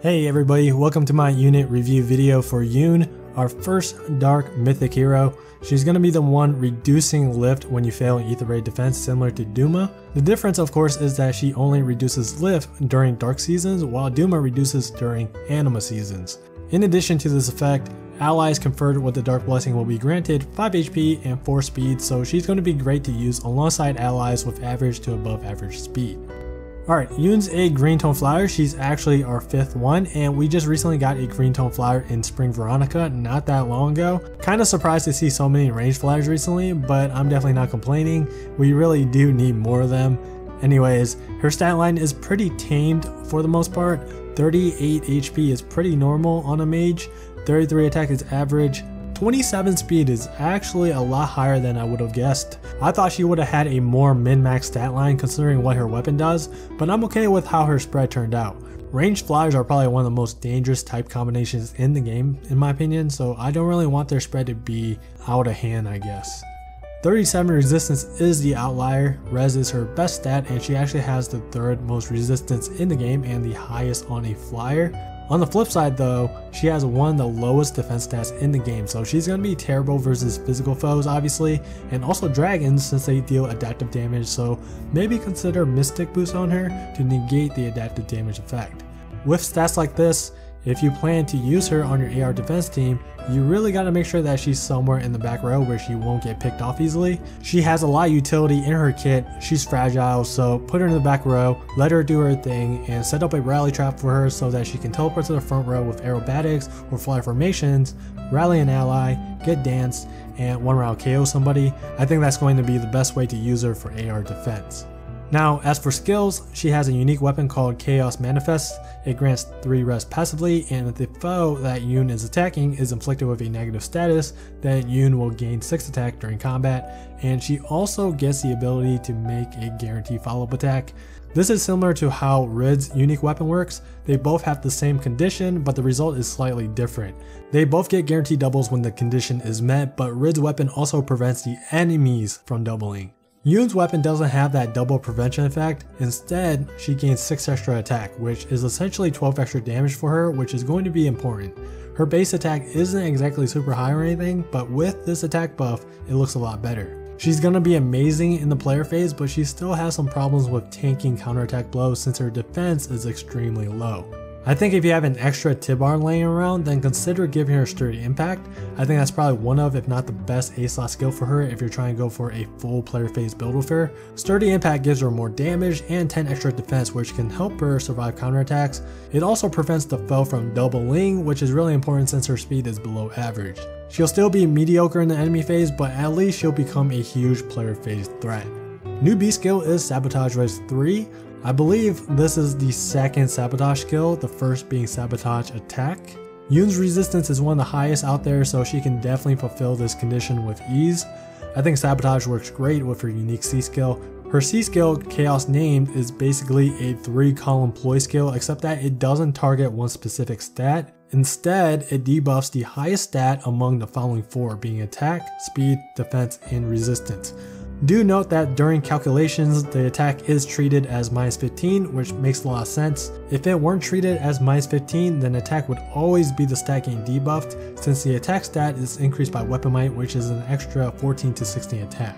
Hey everybody, welcome to my unit review video for Yune, our first Dark Mythic Hero. She's going to be the one reducing lift when you fail Ether Raid defense, similar to Duma. The difference of course is that she only reduces lift during dark seasons, while Duma reduces during anima seasons. In addition to this effect, allies conferred with the Dark Blessing will be granted 5 HP and 4 speed, so she's going to be great to use alongside allies with average to above average speed. Alright, Yune's a green tone flower. She's actually our 5th one, and we just recently got a green tone flower in Spring Veronica not that long ago. Kinda surprised to see so many ranged flowers recently, but I'm definitely not complaining. We really do need more of them. Anyways, her stat line is pretty tamed for the most part. 38 HP is pretty normal on a mage, 33 attack is average, 27 speed is actually a lot higher than I would have guessed. I thought she would have had a more min-max stat line considering what her weapon does, but I'm okay with how her spread turned out. Ranged flyers are probably one of the most dangerous type combinations in the game in my opinion, so I don't really want their spread to be out of hand, I guess. 37 resistance is the outlier. Res is her best stat, and she actually has the 3rd most resistance in the game and the highest on a flyer. On the flip side though, she has one of the lowest defense stats in the game, so she's going to be terrible versus physical foes obviously, and also dragons since they deal adaptive damage, so maybe consider Mystic Boost on her to negate the adaptive damage effect. With stats like this, if you plan to use her on your AR defense team, you really got to make sure that she's somewhere in the back row where she won't get picked off easily. She has a lot of utility in her kit, she's fragile, so put her in the back row, let her do her thing, and set up a rally trap for her so that she can teleport to the front row with aerobatics or fly formations, rally an ally, get danced, and 1-round KO somebody. I think that's going to be the best way to use her for AR defense. Now, as for skills, she has a unique weapon called Chaos Manifest. It grants 3 res passively, and if the foe that Yune is attacking is inflicted with a negative status, then Yune will gain 6 attack during combat, and she also gets the ability to make a guaranteed follow-up attack. This is similar to how Rid's unique weapon works. They both have the same condition, but the result is slightly different. They both get guaranteed doubles when the condition is met, but Rid's weapon also prevents the enemies from doubling. Yune's weapon doesn't have that double prevention effect. Instead, she gains 6 extra attack, which is essentially 12 extra damage for her, which is going to be important. Her base attack isn't exactly super high or anything, but with this attack buff, it looks a lot better. She's gonna be amazing in the player phase, but she still has some problems with tanking counterattack blows since her defense is extremely low. I think if you have an extra Tibar laying around, then consider giving her Sturdy Impact. I think that's probably one of, if not the best A-slot skill for her if you're trying to go for a full player phase build with her. Sturdy Impact gives her more damage and 10 extra defense, which can help her survive counterattacks. It also prevents the foe from doubling, which is really important since her speed is below average. She'll still be mediocre in the enemy phase, but at least she'll become a huge player phase threat. New B skill is Sabotage Res 3. I believe this is the 2nd sabotage skill, the first being sabotage attack. Yune's resistance is one of the highest out there, so she can definitely fulfill this condition with ease. I think sabotage works great with her unique C skill. Her C skill, Chaos Named, is basically a 3-column ploy skill, except that it doesn't target one specific stat. Instead, it debuffs the highest stat among the following 4, being attack, speed, defense, and resistance. Do note that during calculations, the attack is treated as -15, which makes a lot of sense. If it weren't treated as -15, then attack would always be the stat gain debuffed, since the attack stat is increased by weapon might, which is an extra 14 to 16 attack.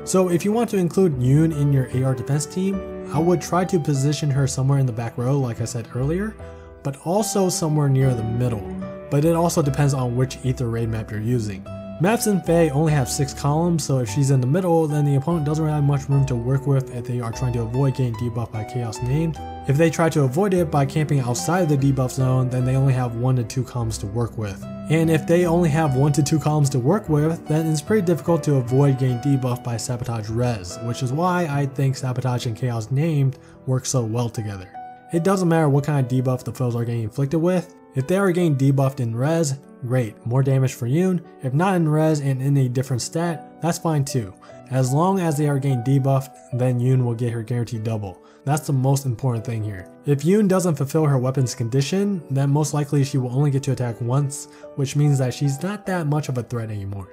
So if you want to include Yune in your AR defense team, I would try to position her somewhere in the back row like I said earlier, but also somewhere near the middle. But it also depends on which Ether Raid map you're using. Maps in Fae only have 6 columns, so if she's in the middle, then the opponent doesn't really have much room to work with if they are trying to avoid getting debuffed by Chaos Named. If they try to avoid it by camping outside of the debuff zone, then they only have 1 to 2 columns to work with. And if they only have 1 to 2 columns to work with, then it's pretty difficult to avoid getting debuffed by Sabotage Res, which is why I think Sabotage and Chaos Named work so well together. It doesn't matter what kind of debuff the foes are getting inflicted with. If they are getting debuffed in Res, great, more damage for Yune. If not in Res and in a different stat, that's fine too. As long as they are getting debuffed, then Yune will get her guaranteed double. That's the most important thing here. If Yune doesn't fulfill her weapon's condition, then most likely she will only get to attack once, which means that she's not that much of a threat anymore.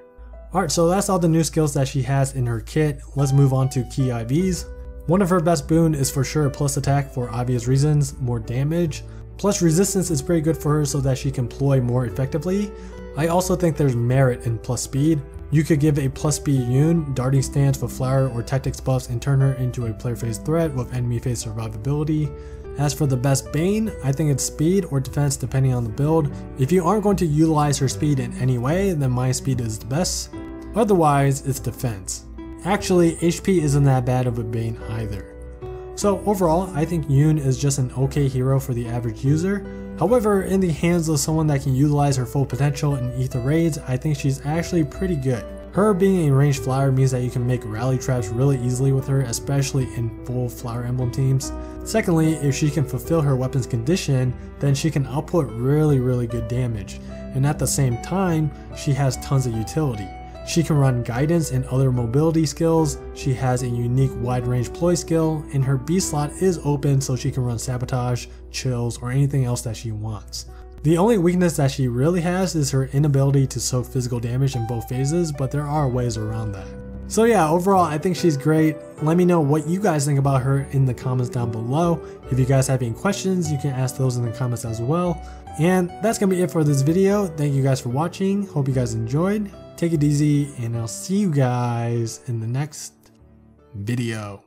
Alright, so that's all the new skills that she has in her kit. Let's move on to key IVs. One of her best boon is for sure plus attack for obvious reasons, more damage. Plus resistance is pretty good for her so that she can ploy more effectively. I also think there's merit in plus speed. You could give a plus speed Yune darting stance with flower or tactics buffs and turn her into a player phase threat with enemy phase survivability. As for the best Bane, I think it's speed or defense depending on the build. If you aren't going to utilize her speed in any way, then my speed is the best. Otherwise, it's defense. Actually, HP isn't that bad of a Bane either. So overall, I think Yune is just an okay hero for the average user. However, in the hands of someone that can utilize her full potential in Ether raids, I think she's actually pretty good. Her being a ranged flower means that you can make rally traps really easily with her, especially in full flower emblem teams. Secondly, if she can fulfill her weapon's condition, then she can output really good damage. And at the same time, she has tons of utility. She can run guidance and other mobility skills, she has a unique wide range ploy skill, and her B slot is open so she can run sabotage, chills, or anything else that she wants. The only weakness that she really has is her inability to soak physical damage in both phases, but there are ways around that. So yeah, overall I think she's great. Let me know what you guys think about her in the comments down below. If you guys have any questions, you can ask those in the comments as well. And that's gonna be it for this video. Thank you guys for watching. Hope you guys enjoyed. Take it easy, and I'll see you guys in the next video.